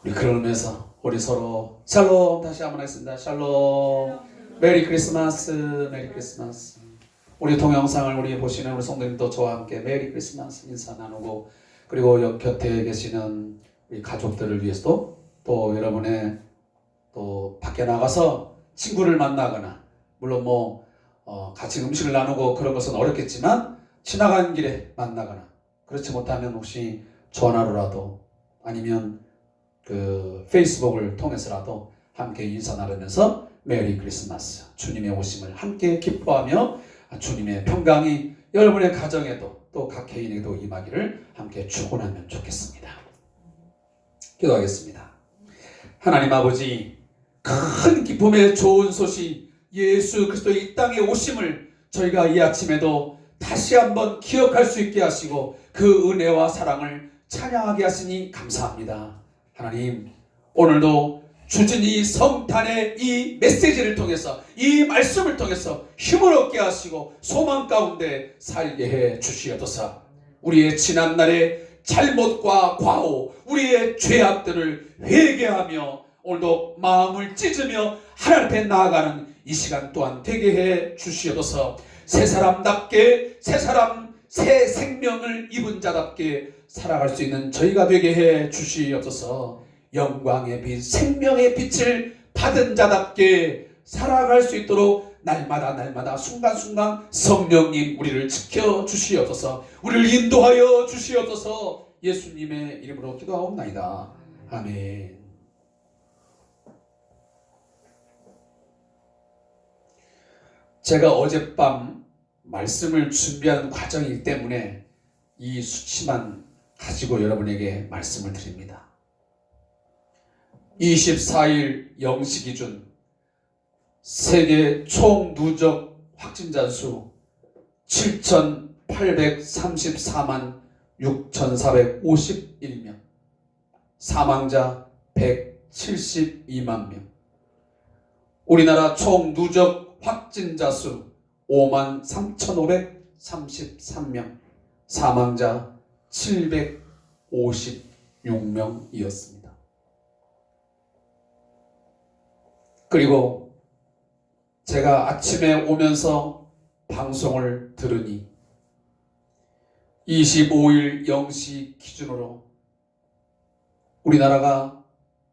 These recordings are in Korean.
우리 그러면서 우리 서로 샬롬 다시 한번 하겠습니다. 샬롬. 메리 크리스마스. 메리 크리스마스. 우리 동영상을 우리 보시는 우리 성도님도 저와 함께 메리 크리스마스 인사 나누고, 그리고 옆 곁에 계시는 우리 가족들을 위해서도, 또 여러분의 또 밖에 나가서 친구를 만나거나, 물론 같이 음식을 나누고 그런 것은 어렵겠지만 지나가는 길에 만나거나, 그렇지 못하면 혹시 전화로라도 아니면 그 페이스북을 통해서라도 함께 인사 나누면서 메리 크리스마스, 주님의 오심을 함께 기뻐하며 주님의 평강이 여러분의 가정에도 또 각 개인에도 임하기를 함께 축원하면 좋겠습니다. 기도하겠습니다. 하나님 아버지, 큰 기쁨의 좋은 소식 예수 그리스도의 이 땅에 오심을 저희가 이 아침에도 다시 한번 기억할 수 있게 하시고 그 은혜와 사랑을 찬양하게 하시니 감사합니다. 하나님, 오늘도 주진이 성탄의 이 메시지를 통해서, 이 말씀을 통해서 힘을 얻게 하시고 소망 가운데 살게 해 주시옵소서. 우리의 지난날의 잘못과 과오, 우리의 죄악들을 회개하며 오늘도 마음을 찢으며 하나님 앞에 나아가는 이 시간 또한 되게 해 주시옵소서. 새 사람답게, 새 생명을 입은 자답게 살아갈 수 있는 저희가 되게 해 주시옵소서. 영광의 빛, 생명의 빛을 받은 자답게 살아갈 수 있도록 날마다 순간순간 성령님 우리를 지켜 주시옵소서. 우리를 인도하여 주시옵소서. 예수님의 이름으로 기도하옵나이다. 아멘. 제가 어젯밤 말씀을 준비하는 과정이기 때문에 이 수치만 가지고 여러분에게 말씀을 드립니다. 24일 0시 기준 세계 총 누적 확진자 수 7,834만 6,451명, 사망자 172만 명. 우리나라 총 누적 확진자 수 5만 3,533명, 사망자 756명이었습니다. 그리고 제가 아침에 오면서 방송을 들으니 25일 0시 기준으로 우리나라가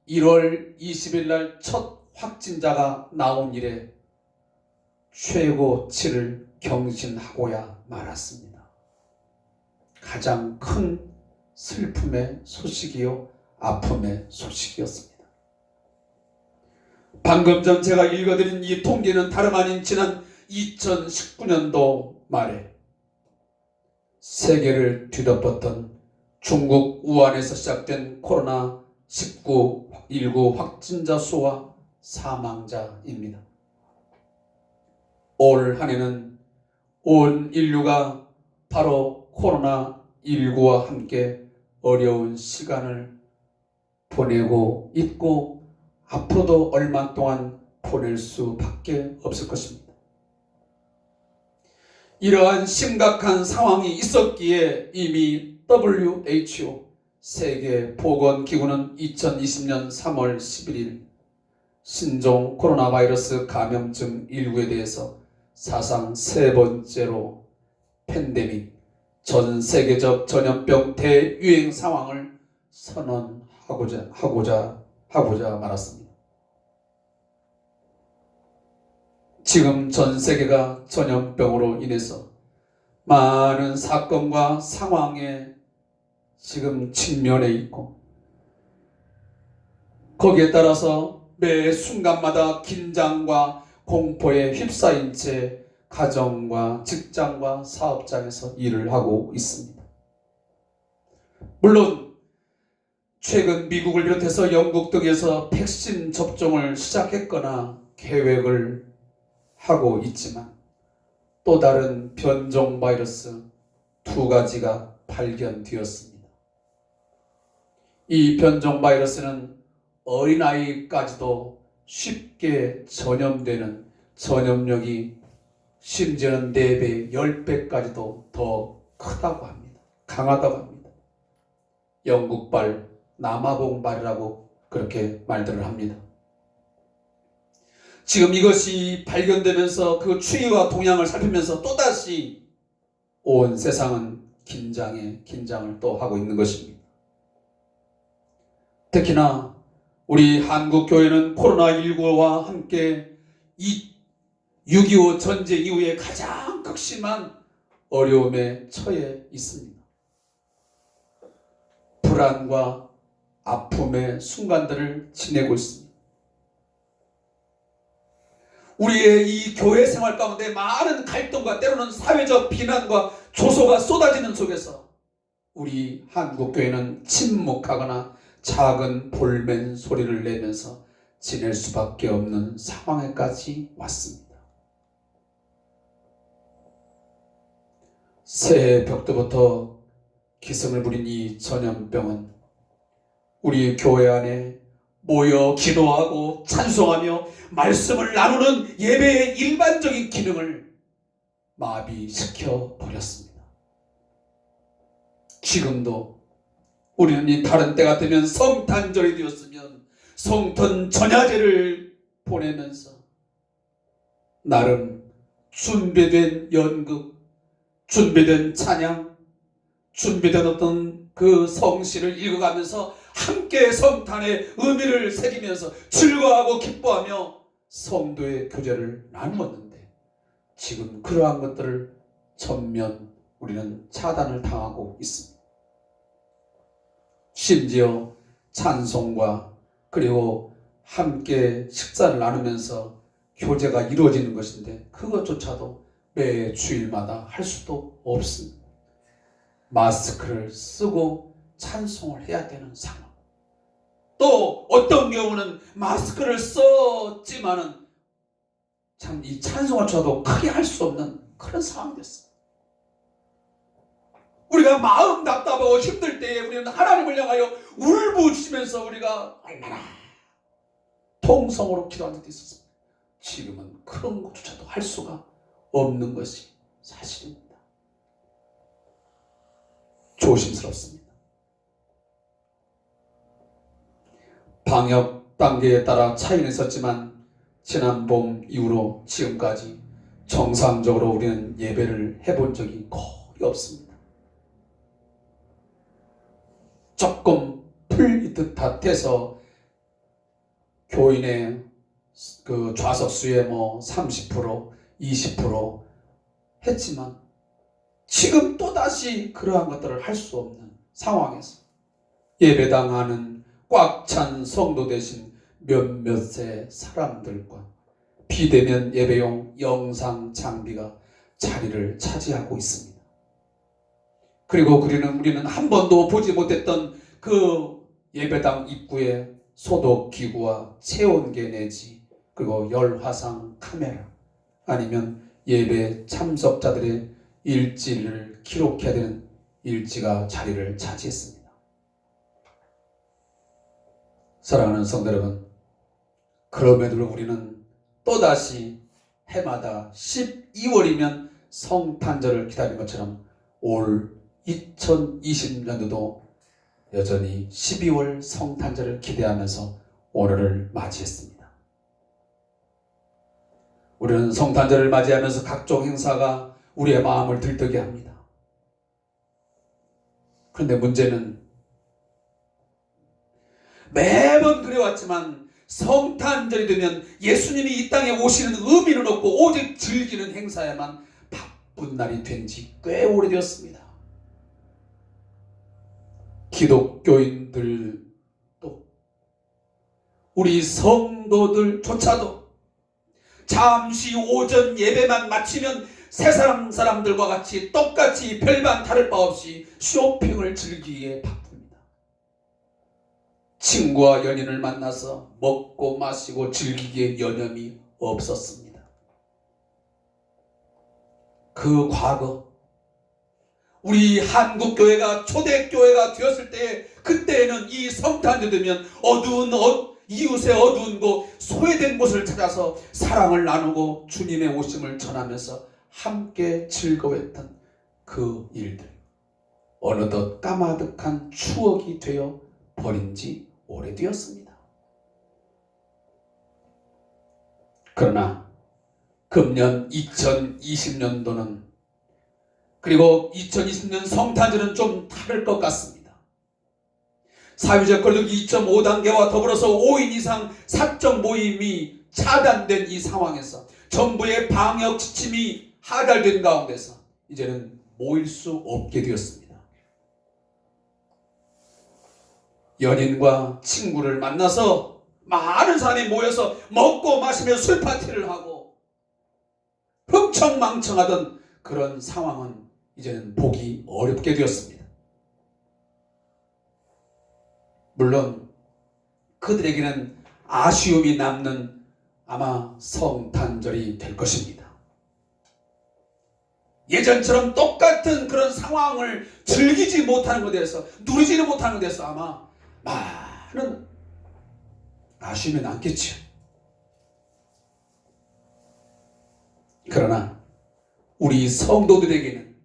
1월 20일 날 첫 확진자가 나온 이래 최고치를 경신하고야 말았습니다. 가장 큰 슬픔의 소식이요, 아픔의 소식이었습니다. 방금 전 제가 읽어드린 이 통계는 다름 아닌 지난 2019년도 말에 세계를 뒤덮었던 중국 우한에서 시작된 코로나19 확진자 수와 사망자입니다. 올 한 해는 온 인류가 바로 코로나19와 함께 어려운 시간을 보내고 있고 앞으로도 얼마 동안 보낼 수밖에 없을 것입니다. 이러한 심각한 상황이 있었기에 이미 WHO 세계보건기구는 2020년 3월 11일 신종 코로나 바이러스 감염증 19에 대해서 사상 세 번째로 팬데믹, 전 세계적 전염병 대유행 상황을 선언하고자 말았습니다. 지금 전 세계가 전염병으로 인해서 많은 사건과 상황에 지금 직면해 있고, 거기에 따라서 매 순간마다 긴장과 공포에 휩싸인 채 가정과 직장과 사업장에서 일을 하고 있습니다. 물론 최근 미국을 비롯해서 영국 등에서 백신 접종을 시작했거나 계획을 하고 있지만 또 다른 변종 바이러스 2가지가 발견되었습니다. 이 변종 바이러스는 어린아이까지도 쉽게 전염되는 전염력이 심지어는 4배, 10배까지도 더 크다고 합니다. 강하다고 합니다. 영국발, 남아공발이라고 그렇게 말들을 합니다. 지금 이것이 발견되면서 그 추이와 동향을 살피면서 또다시 온 세상은 긴장을 또 하고 있는 것입니다. 특히나 우리 한국교회는 코로나19와 함께 이 6.25 전쟁 이후에 가장 극심한 어려움에 처해 있습니다. 불안과 아픔의 순간들을 지내고 있습니다. 우리의 이 교회 생활 가운데 많은 갈등과 때로는 사회적 비난과 조소가 쏟아지는 속에서 우리 한국교회는 침묵하거나 작은 볼멘 소리를 내면서 지낼 수밖에 없는 상황에까지 왔습니다. 새해 벽두부터 기승을 부린 이 전염병은 우리 교회 안에 모여 기도하고 찬송하며 말씀을 나누는 예배의 일반적인 기능을 마비시켜 버렸습니다. 지금도 우리는 이 다른 때가 되면 성탄절이 되었으면 성탄 전야제를 보내면서 나름 준비된 연극, 준비된 찬양, 준비된 어떤 그 성시를 읽어가면서 함께 성탄의 의미를 새기면서 즐거워하고 기뻐하며 성도의 교제를 나누었는데 지금 그러한 것들을 전면 우리는 차단을 당하고 있습니다. 심지어 찬송과 그리고 함께 식사를 나누면서 교제가 이루어지는 것인데 그것조차도 매 주일마다 할 수도 없습니다. 마스크를 쓰고 찬송을 해야 되는 상황. 또 어떤 경우는 마스크를 썼지만은 참 이 찬송을조차도 크게 할 수 없는 그런 상황이 됐어요. 우리가 마음 답답하고 힘들 때에 우리는 하나님을 향하여 울부짖으면서 우리가 얼마나 통성으로 기도한 적도 있었습니다. 지금은 그런 것조차도 할 수가 없는 것이 사실입니다. 조심스럽습니다. 방역 단계에 따라 차이는 있었지만 지난 봄 이후로 지금까지 정상적으로 우리는 예배를 해본 적이 거의 없습니다. 조금 풀릴 듯해서 교인의 그 좌석수의 30%, 20% 했지만 지금 또다시 그러한 것들을 할 수 없는 상황에서 예배당 안은 꽉 찬 성도 대신 몇몇의 사람들과 비대면 예배용 영상 장비가 자리를 차지하고 있습니다. 그리고 우리는 한 번도 보지 못했던 그 예배당 입구에 소독기구와 체온계 내지 그리고 열화상 카메라 아니면 예배 참석자들의 일지를 기록해야 되는 일지가 자리를 차지했습니다. 사랑하는 성도 여러분, 그럼에도 우리는 또다시 해마다 12월이면 성탄절을 기다리는 것처럼 올 2020년도도 여전히 12월 성탄절을 기대하면서 오늘을 맞이했습니다. 우리는 성탄절을 맞이하면서 각종 행사가 우리의 마음을 들뜨게 합니다. 그런데 문제는 매번 그래왔지만 성탄절이 되면 예수님이 이 땅에 오시는 의미는 없고 오직 즐기는 행사에만 바쁜 날이 된 지 꽤 오래되었습니다. 기독교인들도 우리 성도들조차도 잠시 오전 예배만 마치면 세상 사람들과 같이 똑같이 별반 다를 바 없이 쇼핑을 즐기기에 바쁩니다. 친구와 연인을 만나서 먹고 마시고 즐기기에 여념이 없었습니다. 그 과거 우리 한국교회가 초대교회가 되었을 때 그때에는 이 성탄절 되면 어두운 이웃의 어두운 곳 소외된 곳을 찾아서 사랑을 나누고 주님의 오심을 전하면서 함께 즐거워했던 그 일들 어느덧 까마득한 추억이 되어 버린 지 오래되었습니다. 그러나 금년 2020년도는 그리고 2020년 성탄절은 좀 다를 것 같습니다. 사회적 거리두기 2.5단계와 더불어서 5인 이상 사적 모임이 차단된 이 상황에서 정부의 방역 지침이 하달된 가운데서 이제는 모일 수 없게 되었습니다. 연인과 친구를 만나서 많은 사람이 모여서 먹고 마시며 술 파티를 하고 흥청망청하던 그런 상황은 이제는 보기 어렵게 되었습니다. 물론 그들에게는 아쉬움이 남는 아마 성탄절이 될 것입니다. 예전처럼 똑같은 그런 상황을 즐기지 못하는 것에 대해서, 누리지는 못하는 것에 대해서 아마 많은 아쉬움이 남겠죠. 그러나 우리 성도들에게는,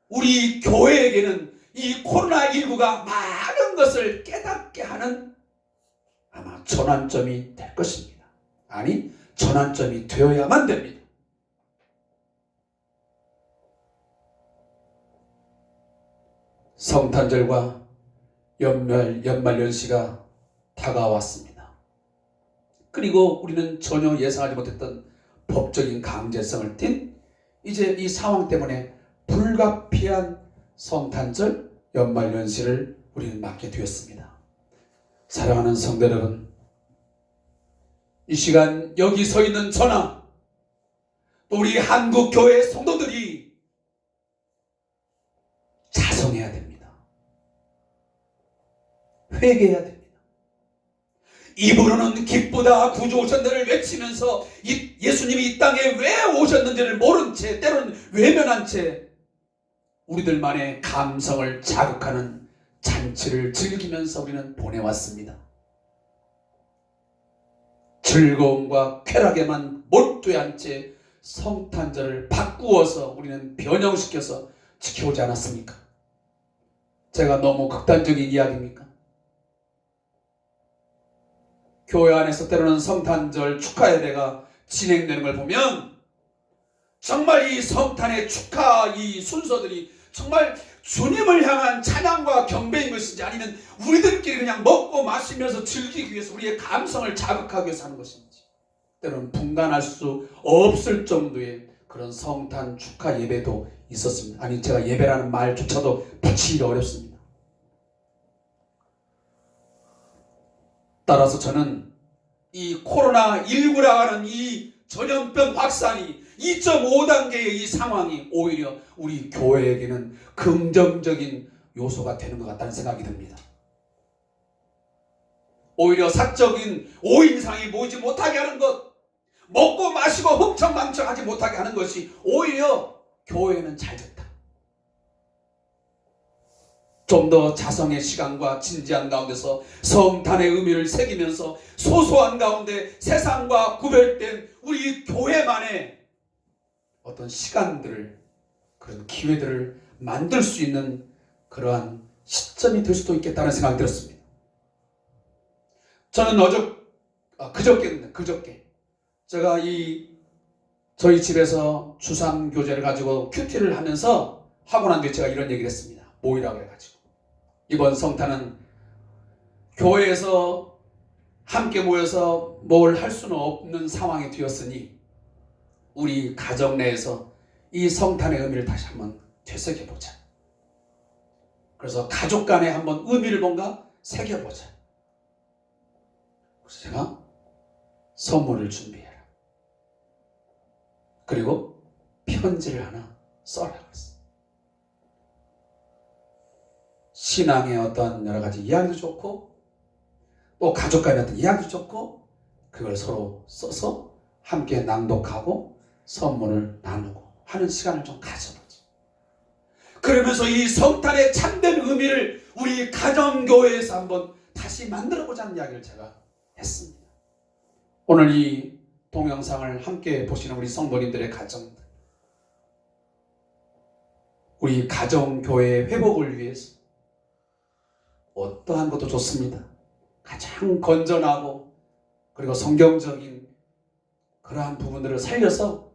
우리 교회에게는 이 코로나19가 많은 것을 깨닫게 하는 아마 전환점이 될 것입니다. 아니, 전환점이 되어야만 됩니다. 성탄절과 연말연시가 다가왔습니다. 그리고 우리는 전혀 예상하지 못했던 법적인 강제성을 띤 이제 이 상황 때문에 불가피한 성탄절, 연말연시를 우리는 맞게 되었습니다. 사랑하는 성도 여러분, 이 시간 여기 서 있는 저나 또 우리 한국교회 성도들이 자성해야 됩니다. 회개해야 됩니다. 입으로는 기쁘다 구주 오셨는지를 외치면서 예수님이 이 땅에 왜 오셨는지를 모른 채, 때로는 외면한 채 우리들만의 감성을 자극하는 잔치를 즐기면서 우리는 보내왔습니다. 즐거움과 쾌락에만 몰두한 채 성탄절을 바꾸어서 우리는 변형시켜서 지켜오지 않았습니까? 제가 너무 극단적인 이야기입니까? 교회 안에서 때로는 성탄절 축하 예배가 진행되는 걸 보면 정말 이 성탄의 축하 이 순서들이 정말 주님을 향한 찬양과 경배인 것인지, 아니면 우리들끼리 그냥 먹고 마시면서 즐기기 위해서 우리의 감성을 자극하기 위해서 하는 것인지, 때로는 분간할 수 없을 정도의 그런 성탄 축하 예배도 있었습니다. 아니, 제가 예배라는 말조차도 붙이기 어렵습니다. 따라서 저는 이 코로나19라고 하는 이 전염병 확산이 2.5단계의 이 상황이 오히려 우리 교회에게는 긍정적인 요소가 되는 것 같다는 생각이 듭니다. 오히려 사적인 5인 이상이 모이지 못하게 하는 것, 먹고 마시고 흥청망청하지 못하게 하는 것이 오히려 교회는 잘 됐다. 좀 더 자성의 시간과 진지한 가운데서 성탄의 의미를 새기면서 소소한 가운데 세상과 구별된 우리 교회만의 어떤 시간들을, 그런 기회들을 만들 수 있는 그러한 시점이 될 수도 있겠다는 생각이 들었습니다. 저는 그저께 제가 저희 집에서 주상교제를 가지고 큐티를 하면서 하고 난 뒤에 제가 이런 얘기를 했습니다. 모이라고 해가지고 이번 성탄은 교회에서 함께 모여서 뭘 할 수는 없는 상황이 되었으니 우리 가정 내에서 이 성탄의 의미를 다시 한번 되새겨보자. 그래서 가족 간에 한번 의미를 뭔가 새겨보자. 그래서 제가 선물을 준비해라. 그리고 편지를 하나 써라 그랬어요. 신앙의 어떤 여러 가지 이야기도 좋고 또 가족 간의 어떤 이야기도 좋고, 그걸 서로 써서 함께 낭독하고 선물을 나누고 하는 시간을 좀 가져보죠. 그러면서 이 성탄의 참된 의미를 우리 가정교회에서 한번 다시 만들어보자는 이야기를 제가 했습니다. 오늘 이 동영상을 함께 보시는 우리 성도님들의 가정들, 우리 가정교회의 회복을 위해서 어떠한 것도 좋습니다. 가장 건전하고 그리고 성경적인 그러한 부분들을 살려서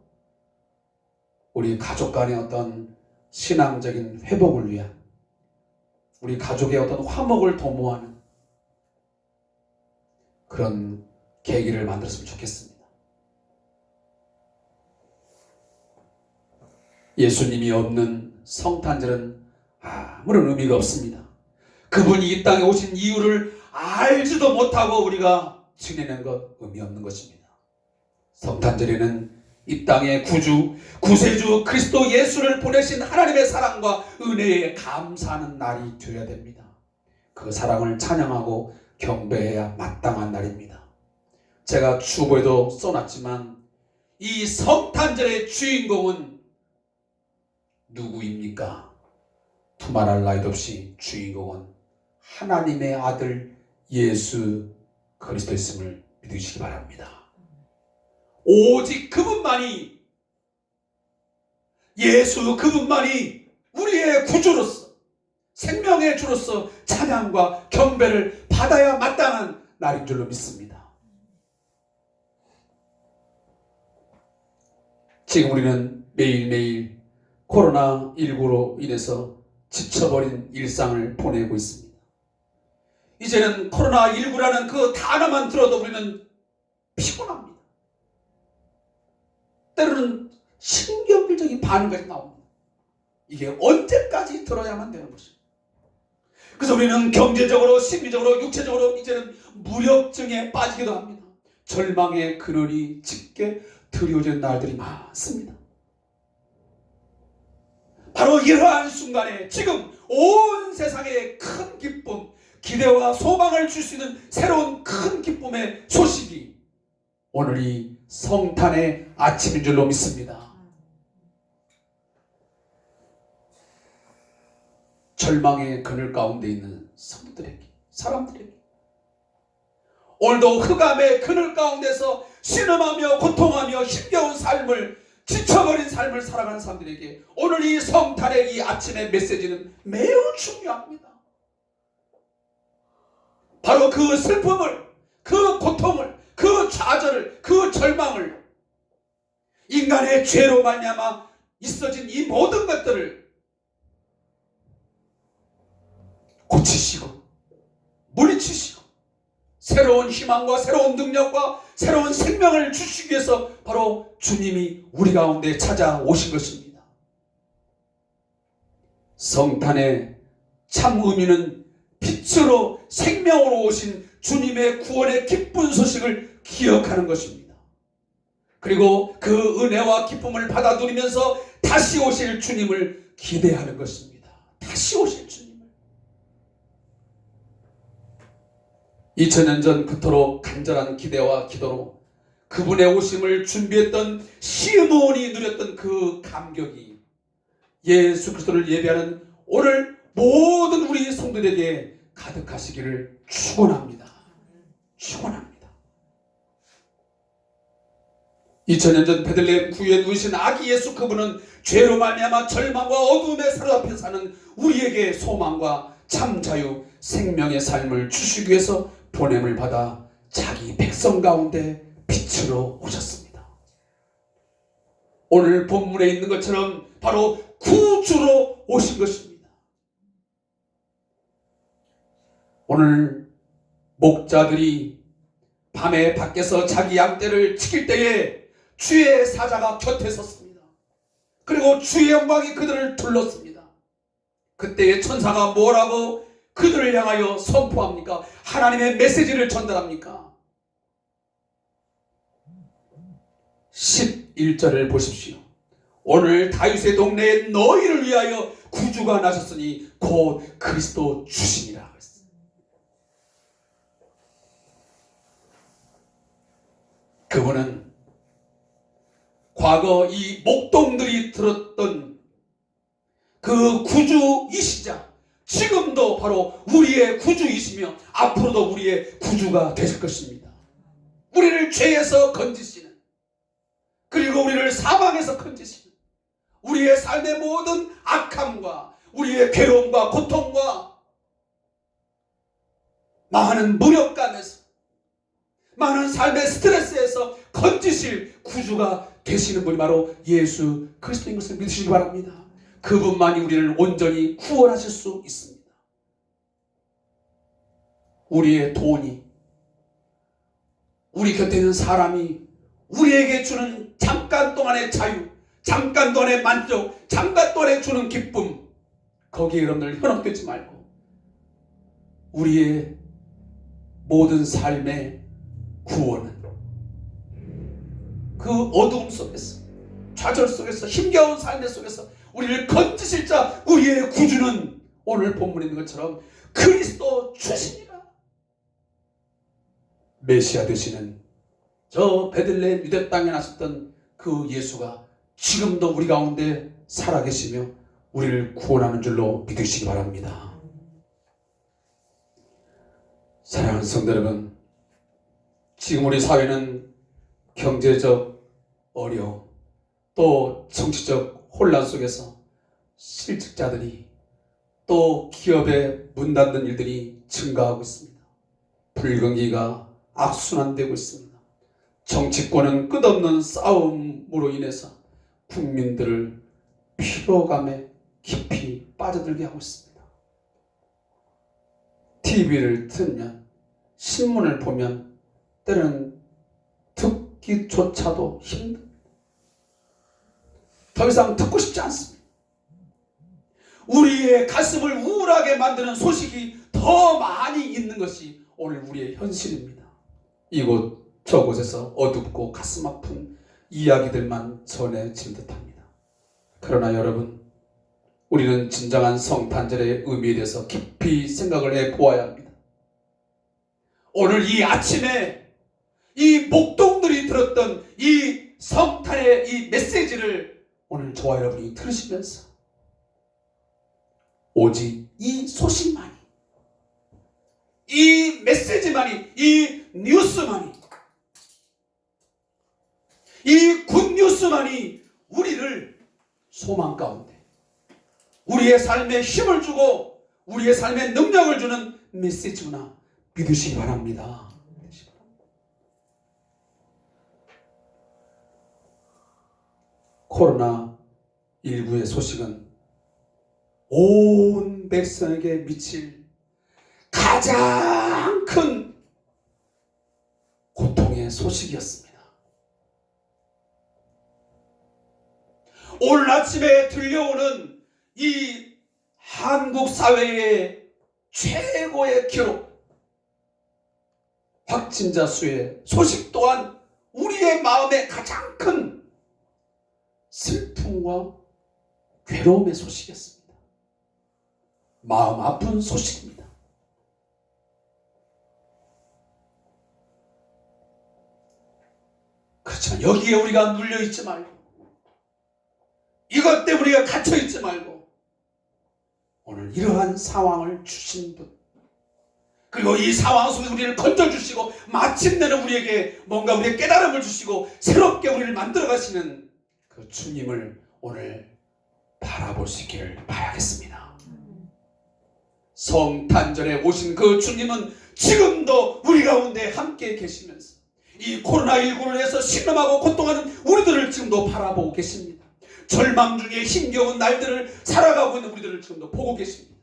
우리 가족 간의 어떤 신앙적인 회복을 위한, 우리 가족의 어떤 화목을 도모하는 그런 계기를 만들었으면 좋겠습니다. 예수님이 없는 성탄절은 아무런 의미가 없습니다. 그분이 이 땅에 오신 이유를 알지도 못하고 우리가 지내는 것 의미 없는 것입니다. 성탄절에는 이 땅의 구세주 그리스도 예수를 보내신 하나님의 사랑과 은혜에 감사하는 날이 되어야 됩니다. 그 사랑을 찬양하고 경배해야 마땅한 날입니다. 제가 주보에도 써놨지만 이 성탄절의 주인공은 누구입니까? 두말할 나위도 없이 주인공은 하나님의 아들 예수 그리스도였음을 믿으시기 바랍니다. 오직 그분만이, 예수 그분만이 우리의 구주로서, 생명의 주로서 찬양과 경배를 받아야 마땅한 날인 줄로 믿습니다. 지금 우리는 매일매일 코로나19로 인해서 지쳐버린 일상을 보내고 있습니다. 이제는 코로나19라는 그 단어만 들어도 우리는 피곤합니다. 때로는 신경질적인 반응까지 나옵니다. 이게 언제까지 들어야만 되는 것입니다. 그래서 우리는 경제적으로, 심리적으로, 육체적으로 이제는 무력증에 빠지기도 합니다. 절망의 그늘이 짙게 드리워지는 날들이 많습니다. 바로 이러한 순간에 지금 온 세상에 큰 기쁨, 기대와 소망을 줄 수 있는 새로운 큰 기쁨의 소식이 오늘 이 성탄의 아침인 줄로 믿습니다. 절망의 그늘 가운데 있는 성도들에게, 사람들에게, 오늘도 흑암의 그늘 가운데서 신음하며 고통하며 힘겨운 삶을, 지쳐버린 삶을 살아가는 사람들에게 오늘 이 성탄의 이 아침의 메시지는 매우 중요합니다. 바로 그 슬픔을, 그 고통을, 그 좌절을, 그 절망을, 인간의 죄로 말미암아 있어진 이 모든 것들을 고치시고 물리치시고 새로운 희망과 새로운 능력과 새로운 생명을 주시기 위해서 바로 주님이 우리 가운데 찾아오신 것입니다. 성탄의 참 의미는 빛으로 생명으로 오신 주님의 구원의 기쁜 소식을 기억하는 것입니다. 그리고 그 은혜와 기쁨을 받아 누리면서 다시 오실 주님을 기대하는 것입니다. 다시 오실 주님을. 2000년 전 그토록 간절한 기대와 기도로 그분의 오심을 준비했던 시므온이 누렸던 그 감격이 예수 그리스도를 예배하는 오늘 모든 우리 성도들에게 가득하시기를 축원합니다. 축원합니다. 2000년 전 베들레헴 구유에 누이신 아기 예수, 그분은 죄로 말미암아 절망과 어두움에 사로잡혀 사는 우리에게 소망과 참 자유, 생명의 삶을 주시기 위해서 보냄을 받아 자기 백성 가운데 빛으로 오셨습니다. 오늘 본문에 있는 것처럼 바로 구주로 오신 것입니다. 오늘 목자들이 밤에 밖에서 자기 양떼를 지킬 때에 주의 사자가 곁에 섰습니다. 그리고 주의 영광이 그들을 둘렀습니다. 그때의 천사가 뭐라고 그들을 향하여 선포합니까? 하나님의 메시지를 전달합니까? 11절을 보십시오. 오늘 다윗의 동네에 너희를 위하여 구주가 나셨으니 곧 그리스도 주시니라. 그분은 과거 이 목동들이 들었던 그 구주이시자 지금도 바로 우리의 구주이시며 앞으로도 우리의 구주가 되실 것입니다. 우리를 죄에서 건지시는, 그리고 우리를 사망에서 건지시는, 우리의 삶의 모든 악함과 우리의 괴로움과 고통과 많은 무력감에서, 많은 삶의 스트레스에서 건지실 구주가 되시는 분이 바로 예수 그리스도인 것을 믿으시기 바랍니다. 그분만이 우리를 온전히 구원하실 수 있습니다. 우리의 돈이, 우리 곁에 있는 사람이 우리에게 주는 잠깐 동안의 자유, 잠깐 동안의 만족, 잠깐 동안에 주는 기쁨, 거기에 여러분들 현혹되지 말고 우리의 모든 삶의 구원은 그 어두움 속에서, 좌절 속에서, 힘겨운 삶의 속에서 우리를 건지실 자, 우리의 구주는 오늘 본문에 있는 것처럼 그리스도 주십니다. 메시아 되시는 저 베들레헴 유대 땅에 나셨던 그 예수가 지금도 우리 가운데 살아계시며 우리를 구원하는 줄로 믿으시기 바랍니다. 사랑하는 성도 여러분, 지금 우리 사회는 경제적 어려움, 또 정치적 혼란 속에서 실직자들이, 또 기업에 문 닫는 일들이 증가하고 있습니다. 불경기가 악순환되고 있습니다. 정치권은 끝없는 싸움으로 인해서 국민들을 피로감에 깊이 빠져들게 하고 있습니다. TV를 틀면, 신문을 보면 때로는 듣기조차도 힘듭니다. 더 이상 듣고 싶지 않습니다. 우리의 가슴을 우울하게 만드는 소식이 더 많이 있는 것이 오늘 우리의 현실입니다. 이곳 저곳에서 어둡고 가슴 아픈 이야기들만 전해질 듯합니다. 그러나 여러분, 우리는 진정한 성탄절의 의미에 대해서 깊이 생각을 해보아야 합니다. 오늘 이 아침에 이 목동들이 들었던 이 성탄의 이 메시지를 오늘 저와 여러분이 들으시면서 오직 이 소식만이, 이 메시지만이, 이 뉴스만이, 이 굿뉴스만이 우리를 소망 가운데, 우리의 삶에 힘을 주고 우리의 삶에 능력을 주는 메시지구나 믿으시기 바랍니다. 코로나19의 소식은 온 백성에게 미칠 가장 큰 고통의 소식이었습니다. 오늘 아침에 들려오는 이 한국 사회의 최고의 기록, 확진자 수의 소식 또한 우리의 마음에 가장 큰 슬픔과 괴로움의 소식이었습니다. 마음 아픈 소식입니다. 그렇지만 여기에 우리가 눌려있지 말고, 이것 때문에 우리가 갇혀있지 말고, 오늘 이러한 상황을 주신 분, 그리고 이 상황 속에서 우리를 건져주시고 마침내는 우리에게 뭔가 우리의 깨달음을 주시고 새롭게 우리를 만들어 가시는 그 주님을 오늘 바라볼 수 있기를 바라겠습니다. 성탄절에 오신 그 주님은 지금도 우리 가운데 함께 계시면서 이 코로나19로 해서 신음하고 고통하는 우리들을 지금도 바라보고 계십니다. 절망 중에 힘겨운 날들을 살아가고 있는 우리들을 지금도 보고 계십니다.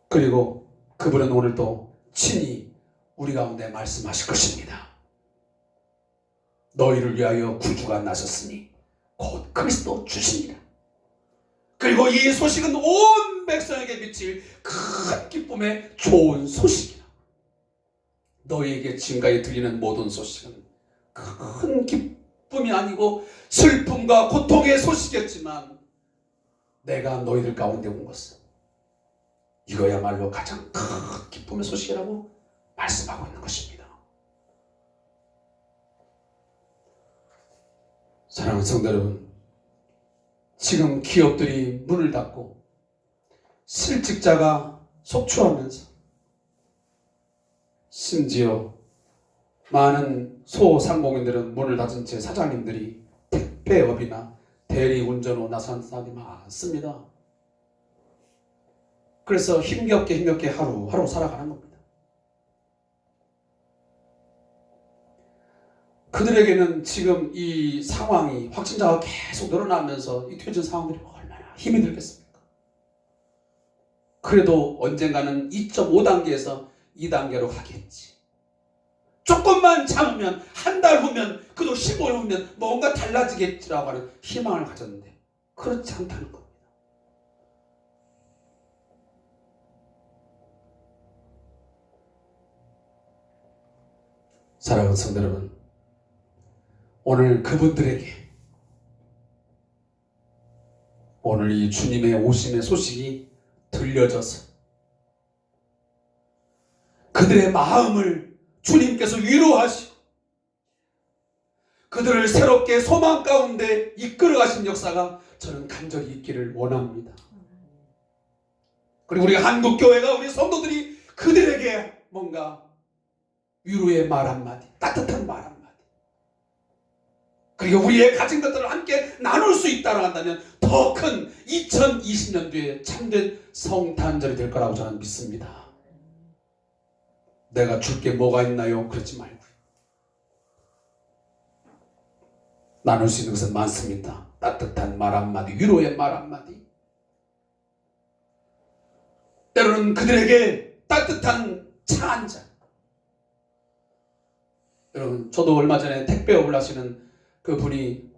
그리고 그분은 오늘도 친히 우리 가운데 말씀하실 것입니다. 너희를 위하여 구주가 나셨으니 곧 그리스도 주시니라. 그리고 이 소식은 온 백성에게 미칠 큰 기쁨의 좋은 소식이라. 너희에게 지금까지 들리는 모든 소식은 큰 기쁨이 아니고 슬픔과 고통의 소식이었지만 내가 너희들 가운데 온 것은 이거야말로 가장 큰 기쁨의 소식이라고 말씀하고 있는 것입니다. 사랑하는 성도 여러분, 지금 기업들이 문을 닫고 실직자가 속출하면서 심지어 많은 소상공인들은 문을 닫은 채 사장님들이 택배업이나 대리운전으로 나선 사람이 많습니다. 그래서 힘겹게 하루하루 살아가는 겁니다. 그들에게는 지금 이 상황이 확진자가 계속 늘어나면서 이 뒤처진 상황들이 얼마나 힘이 들겠습니까? 그래도 언젠가는 2.5단계에서 2단계로 가겠지. 조금만 참으면 한 달 후면 그도 15일 후면 뭔가 달라지겠지라고 하는 희망을 가졌는데 그렇지 않다는 겁니다. 사랑하는 성도 여러분, 오늘 그분들에게 오늘 이 주님의 오심의 소식이 들려져서 그들의 마음을 주님께서 위로하시고 그들을 새롭게 소망 가운데 이끌어 가신 역사가 저는 간절히 있기를 원합니다. 그리고 우리 한국교회가 우리 성도들이 그들에게 뭔가 위로의 말 한마디, 따뜻한 말 한마디, 그리고 우리의 가진 것들을 함께 나눌 수 있다고 한다면 더 큰 2020년도에 참된 성탄절이 될 거라고 저는 믿습니다. 내가 줄 게 뭐가 있나요? 그러지 말고 나눌 수 있는 것은 많습니다. 따뜻한 말 한마디, 위로의 말 한마디, 때로는 그들에게 따뜻한 차 한 잔. 여러분, 저도 얼마 전에 택배업을 하시는 그 분이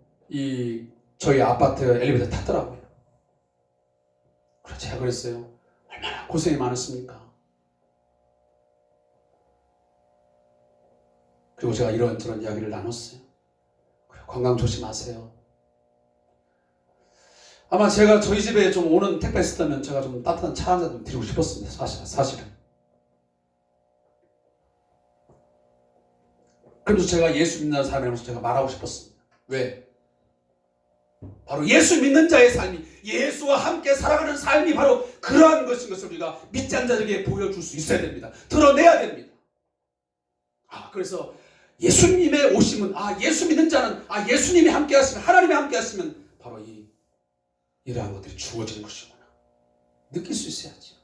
저희 아파트 엘리베이터 탔더라고요. 그래서 제가 그랬어요. 얼마나 고생이 많으십니까? 그리고 제가 이런저런 이야기를 나눴어요. 건강 조심하세요. 아마 제가 저희 집에 좀 오는 택배 있었다면 제가 좀 따뜻한 차 한 잔 좀 드리고 싶었습니다. 사실은. 그래서 제가 예수 믿는 사람이라면서 제가 말하고 싶었습니다. 왜? 바로 예수 믿는 자의 삶이, 예수와 함께 살아가는 삶이 바로 그러한 것인 것을 우리가 믿지 않는 자들에게 보여줄 수 있어야 됩니다. 드러내야 됩니다. 그래서 예수님의 오심은, 예수 믿는 자는, 예수님이 함께 하시면, 하나님이 함께 하시면 바로 이러한 것들이 주어지는 것이구나. 느낄 수 있어야죠.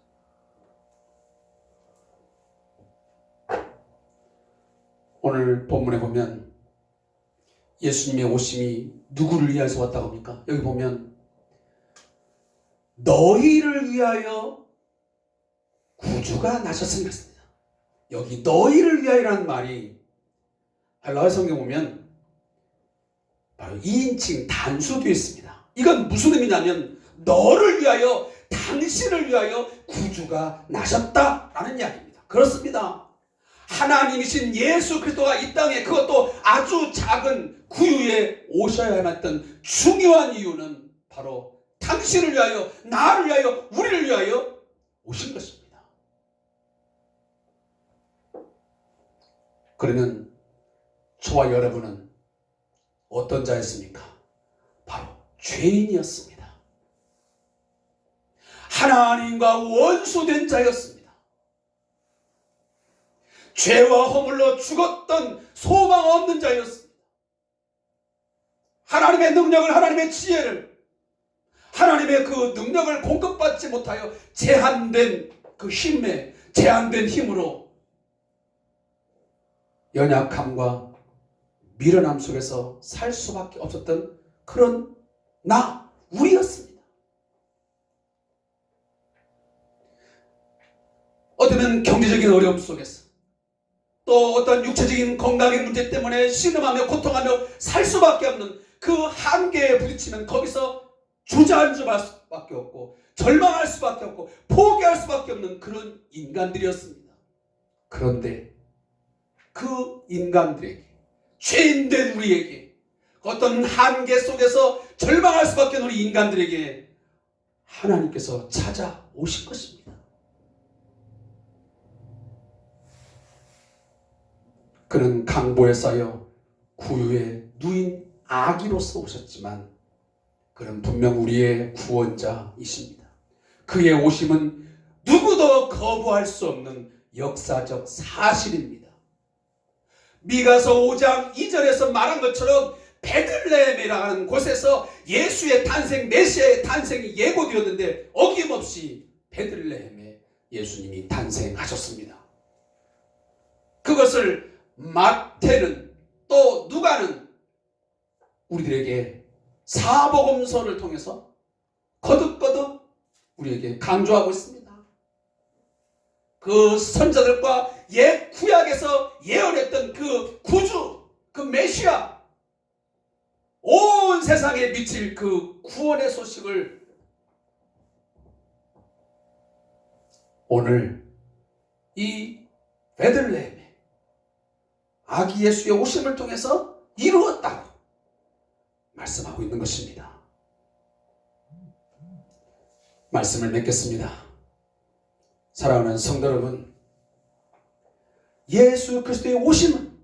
오늘 본문에 보면 예수님의 오심이 누구를 위해서 왔다고 합니까? 여기 보면 너희를 위하여 구주가 나셨습니다. 여기 너희를 위하여라는 말이 헬라어 성경 보면 바로 2인칭 단수되어 있습니다. 이건 무슨 의미냐면 너를 위하여, 당신을 위하여 구주가 나셨다라는 이야기입니다. 그렇습니다. 하나님이신 예수 그리스도가 이 땅에, 그것도 아주 작은 구유에 오셔야만 했던 중요한 이유는 바로 당신을 위하여, 나를 위하여, 우리를 위하여 오신 것입니다. 그러면 저와 여러분은 어떤 자였습니까? 바로 죄인이었습니다. 하나님과 원수된 자였습니다. 죄와 허물로 죽었던 소망 없는 자였습니다. 하나님의 능력을, 하나님의 지혜를, 하나님의 그 능력을 공급받지 못하여 제한된 그 힘에, 제한된 힘으로 연약함과 미련함 속에서 살 수밖에 없었던 그런 우리였습니다. 어쩌면 경제적인 어려움 속에서, 또 어떤 육체적인 건강의 문제 때문에 신음하며 고통하며 살 수밖에 없는 그 한계에 부딪히면 거기서 주저앉을 수밖에 없고, 절망할 수밖에 없고, 포기할 수밖에 없는 그런 인간들이었습니다. 그런데 그 인간들에게, 죄인된 우리에게, 어떤 한계 속에서 절망할 수밖에 없는 우리 인간들에게 하나님께서 찾아오신 것입니다. 그는 강보에 쌓여 구유에 누인 아기로서 오셨지만 그는 분명 우리의 구원자이십니다. 그의 오심은 누구도 거부할 수 없는 역사적 사실입니다. 미가서 5장 2절에서 말한 것처럼 베들레헴이라는 곳에서 예수의 탄생, 메시아의 탄생이 예고되었는데 어김없이 베들레헴에 예수님이 탄생하셨습니다. 그것을 마태는 또 누가는 우리들에게 사복음서를 통해서 거듭거듭 우리에게 강조하고 있습니다. 그 선자들과 옛 구약에서 예언했던 그 구주, 그 메시아, 온 세상에 미칠 그 구원의 소식을 오늘 이 베들레헴의 아기 예수의 오심을 통해서 이루었다고 말씀하고 있는 것입니다. 말씀을 맺겠습니다. 사랑하는 성도 여러분, 예수 그리스도의 오심은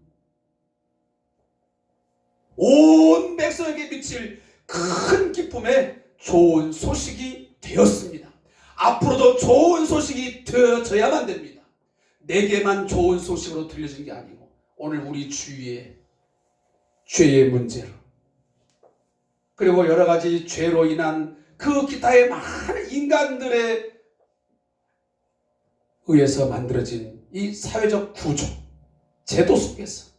온 백성에게 미칠 큰 기쁨의 좋은 소식이 되었습니다. 앞으로도 좋은 소식이 되어져야만 됩니다. 내게만 좋은 소식으로 들려진 게 아니고 오늘 우리 주위에 죄의 문제로, 그리고 여러 가지 죄로 인한 그 기타의 많은 인간들에 의해서 만들어진 이 사회적 구조, 제도 속에서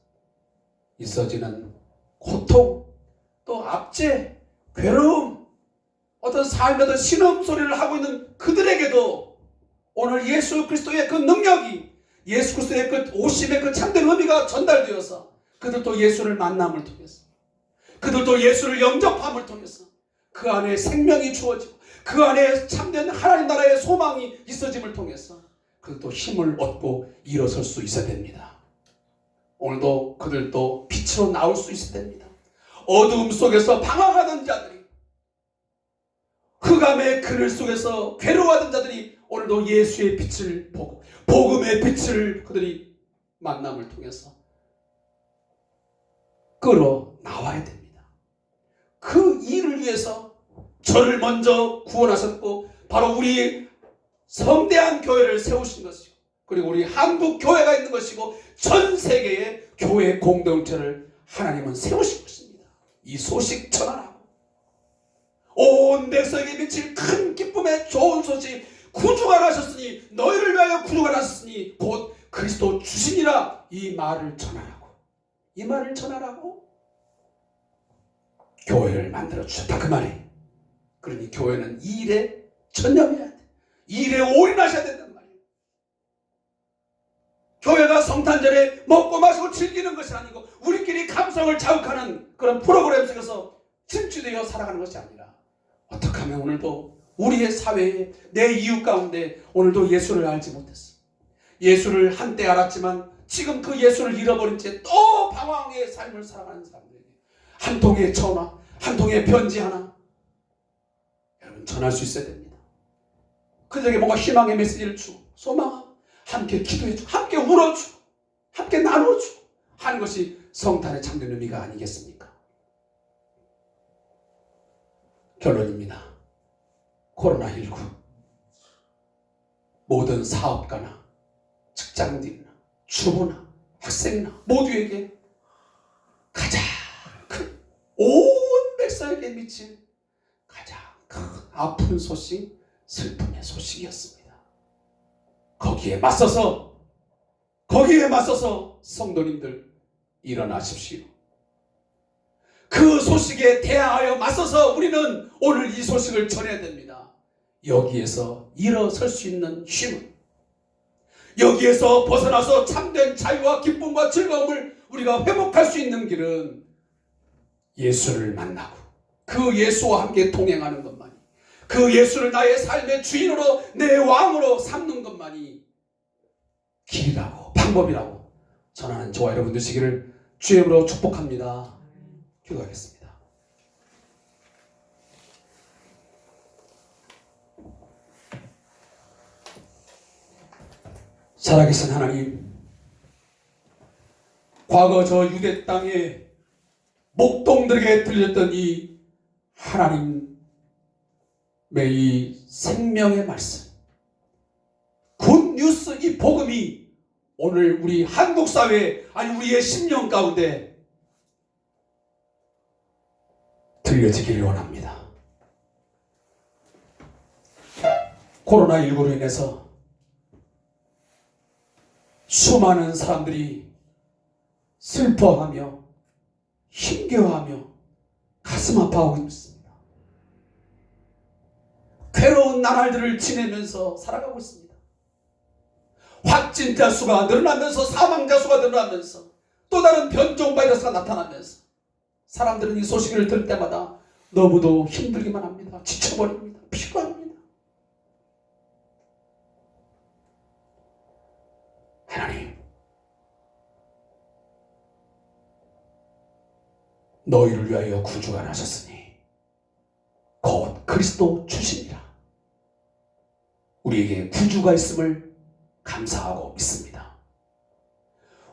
있어지는 고통, 또 압제, 괴로움, 어떤 삶의 어떤 신음소리를 하고 있는 그들에게도 오늘 예수 그리스도의 그 능력이, 예수 그리스도의 그 오심의 그 참된 의미가 전달되어서 그들도 예수를 만남을 통해서, 그들도 예수를 영접함을 통해서 그 안에 생명이 주어지고 그 안에 참된 하나님 나라의 소망이 있어짐을 통해서 그들도 힘을 얻고 일어설 수 있어야 됩니다. 오늘도 그들도 빛으로 나올 수 있어야 됩니다. 어두움 속에서 방황하던 자들이, 흑암의 그늘 속에서 괴로워하던 자들이 오늘도 예수의 빛을 보고 복음의 빛을 그들이 만남을 통해서 끌어 나와야 됩니다. 그 일을 위해서 저를 먼저 구원하셨고 바로 우리 성대한 교회를 세우신 것이고, 그리고 우리 한국 교회가 있는 것이고 전 세계의 교회 공동체를 하나님은 세우신 것입니다. 이 소식 전하라고, 온 백성에게 미칠 큰 기쁨의 좋은 소식, 구주가 나셨으니 너희를 위하여 구주가 나셨으니 곧 그리스도 주시니라, 이 말을 전하라고, 이 말을 전하라고 교회를 만들어 주셨다, 그 말이. 그러니 교회는 이 일에 전념해야 돼. 이 일에 올인하셔야 된단 말이에요. 교회가 성탄절에 먹고 마시고 즐기는 것이 아니고 우리끼리 감성을 자극하는 그런 프로그램 속에서 침투되어 살아가는 것이 아니라, 어떻게 하면 오늘도 우리의 사회에, 내 이웃 가운데 오늘도 예수를 알지 못했어. 예수를 한때 알았지만 지금 그 예수를 잃어버린 채 또 방황의 삶을 살아가는 사람들에게 한 통의 전화, 한 통의 편지 하나 여러분 전할 수 있어야 됩니다. 그들에게 뭔가 희망의 메시지를 주고 소망하고 함께 기도해주고 함께 울어주고 함께 나눠주고 하는 것이 성탄의 참된 의미가 아니겠습니까? 결론입니다. 코로나19 모든 사업가나 직장인이나 주부나 학생이나 모두에게 가장 큰, 온 백성에게 미친 가장 큰 아픈 소식, 슬픔의 소식이었습니다. 거기에 맞서서 성도님들 일어나십시오. 그 소식에 대항하여 맞서서 우리는 오늘 이 소식을 전해야 됩니다. 여기에서 일어설 수 있는 힘은, 여기에서 벗어나서 참된 자유와 기쁨과 즐거움을 우리가 회복할 수 있는 길은 예수를 만나고 그 예수와 함께 동행하는 것만이, 그 예수를 나의 삶의 주인으로 내 왕으로 삼는 것만이 길이라고 방법이라고 전하는 저와 여러분 되시기를 주의 이름으로 축복합니다. 기도하겠습니다. 살아계신 하나님, 과거 저 유대 땅에 목동들에게 들렸던 이 하나님의 이 생명의 말씀, 굿뉴스, 이 복음이 오늘 우리 한국 사회, 아니 우리의 심령 가운데 들려지기를 원합니다. 코로나19로 인해서 수많은 사람들이 슬퍼하며 힘겨워하며 가슴 아파하고 있습니다. 괴로운 나날들을 지내면서 살아가고 있습니다. 확진자 수가 늘어나면서 사망자 수가 늘어나면서 또 다른 변종 바이러스가 나타나면서 사람들은 이 소식을 들을 때마다 너무도 힘들기만 합니다. 지쳐버립니다. 피곤합니다. 하나님, 너희를 위하여 구주가 나셨으니 곧 그리스도 주시니라. 우리에게 구주가 있음을 감사하고 믿습니다.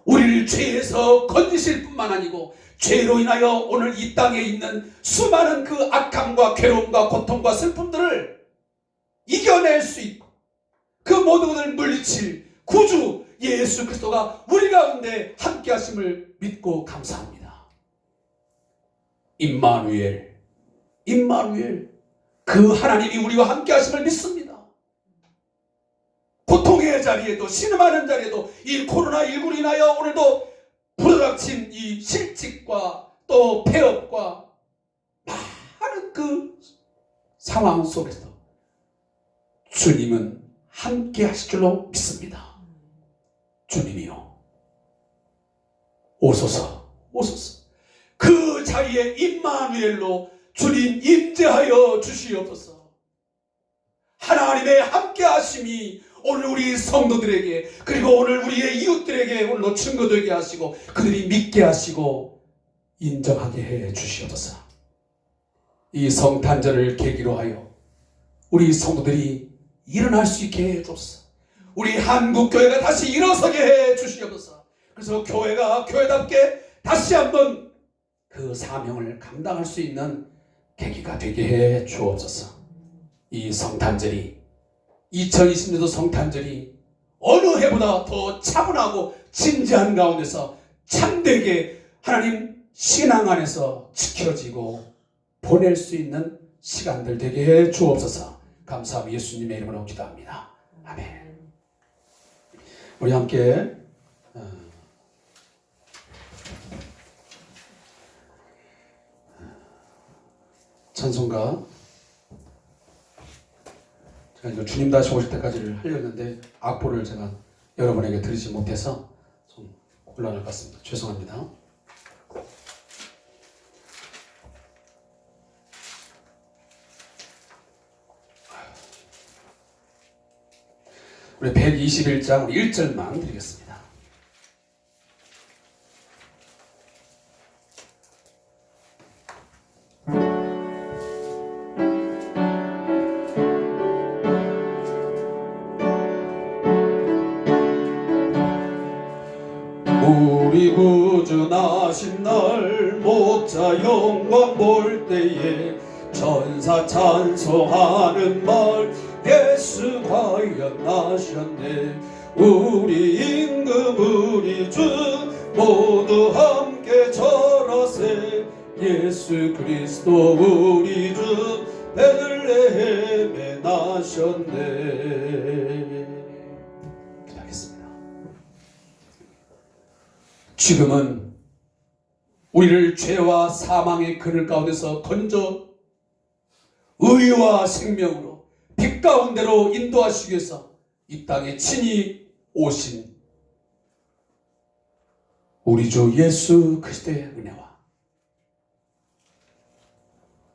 우리를 죄에서 건지실 뿐만 아니고 죄로 인하여 오늘 이 땅에 있는 수많은 그 악함과 괴로움과 고통과 슬픔들을 이겨낼 수 있고 그 모든 것을 물리칠 구주 예수 그리스도가 우리 가운데 함께 하심을 믿고 감사합니다. 임마누엘, 임마누엘, 그 하나님이 우리와 함께 하심을 믿습니다. 고통의 자리에도 신음하는 자리에도 이 코로나19로 인하여 오늘도 불어닥친 이 실직과 또 폐업과 많은 그 상황 속에서 주님은 함께 하실 줄로 믿습니다. 주님이요, 오소서, 오소서. 그 자리에 임마누엘로 주님 임재하여 주시옵소서. 하나님의 함께 하심이 오늘 우리 성도들에게 그리고 오늘 우리의 이웃들에게 오늘도 증거되게 하시고 그들이 믿게 하시고 인정하게 해 주시옵소서. 이 성탄절을 계기로 하여 우리 성도들이 일어날 수 있게 해 주옵소서. 우리 한국교회가 다시 일어서게 해 주시옵소서. 그래서 교회가 교회답게 다시 한번 그 사명을 감당할 수 있는 계기가 되게 해 주옵소서. 이 성탄절이 2020년도 성탄절이 어느 해보다 더 차분하고 진지한 가운데서 참되게 하나님 신앙 안에서 지켜지고 보낼 수 있는 시간들 되게 해 주옵소서. 감사하며 예수님의 이름으로 기도합니다. 아멘. 우리 함께 찬송가, 제가 이거 주님 다시 오실 때까지를 하려는데 악보를 제가 여러분에게 드리지 못해서 좀 곤란할 것 같습니다. 죄송합니다. 우리 121장 1절만 드리겠습니다. 우리 구주 나신 날 목자 영광 볼 때에 천사 찬송하는 말 예수 과연 나셨네. 우리 임금 우리 주 모두 함께 절하세. 예수 그리스도 우리 주 베들레헴에 나셨네. 기도하겠습니다. 지금은 우리를 죄와 사망의 그늘 가운데서 건져 의와 생명으로 빛 가운데로 인도하시기 위해서 이 땅에 친히 오신 우리 주 예수 그리스도의 은혜와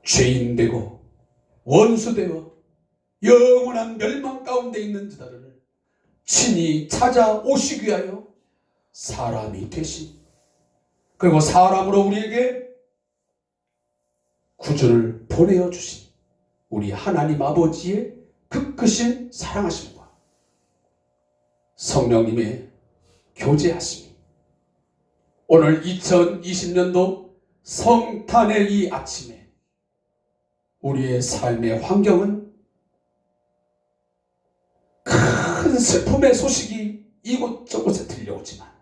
죄인 되고 원수 되고 영원한 멸망 가운데 있는 자들을 친히 찾아오시기 위하여 사람이 되신, 그리고 사람으로 우리에게 구주를 보내어 주신 우리 하나님 아버지의 그 크신 사랑하심과 성령님의 교제하심이 오늘 2020년도 성탄의 이 아침에 우리의 삶의 환경은 큰 슬픔의 소식이 이곳저곳에 들려오지만,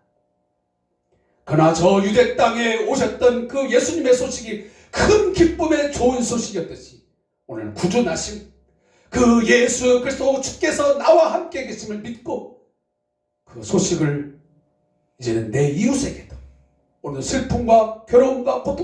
그러나 저 유대 땅에 오셨던 그 예수님의 소식이 큰 기쁨의 좋은 소식이었듯이 오늘 구주 나심 그 예수 그리스도 주께서 나와 함께 계심을 믿고 그 소식을 이제는 내 이웃에게도 오늘도 슬픔과 괴로움과 고통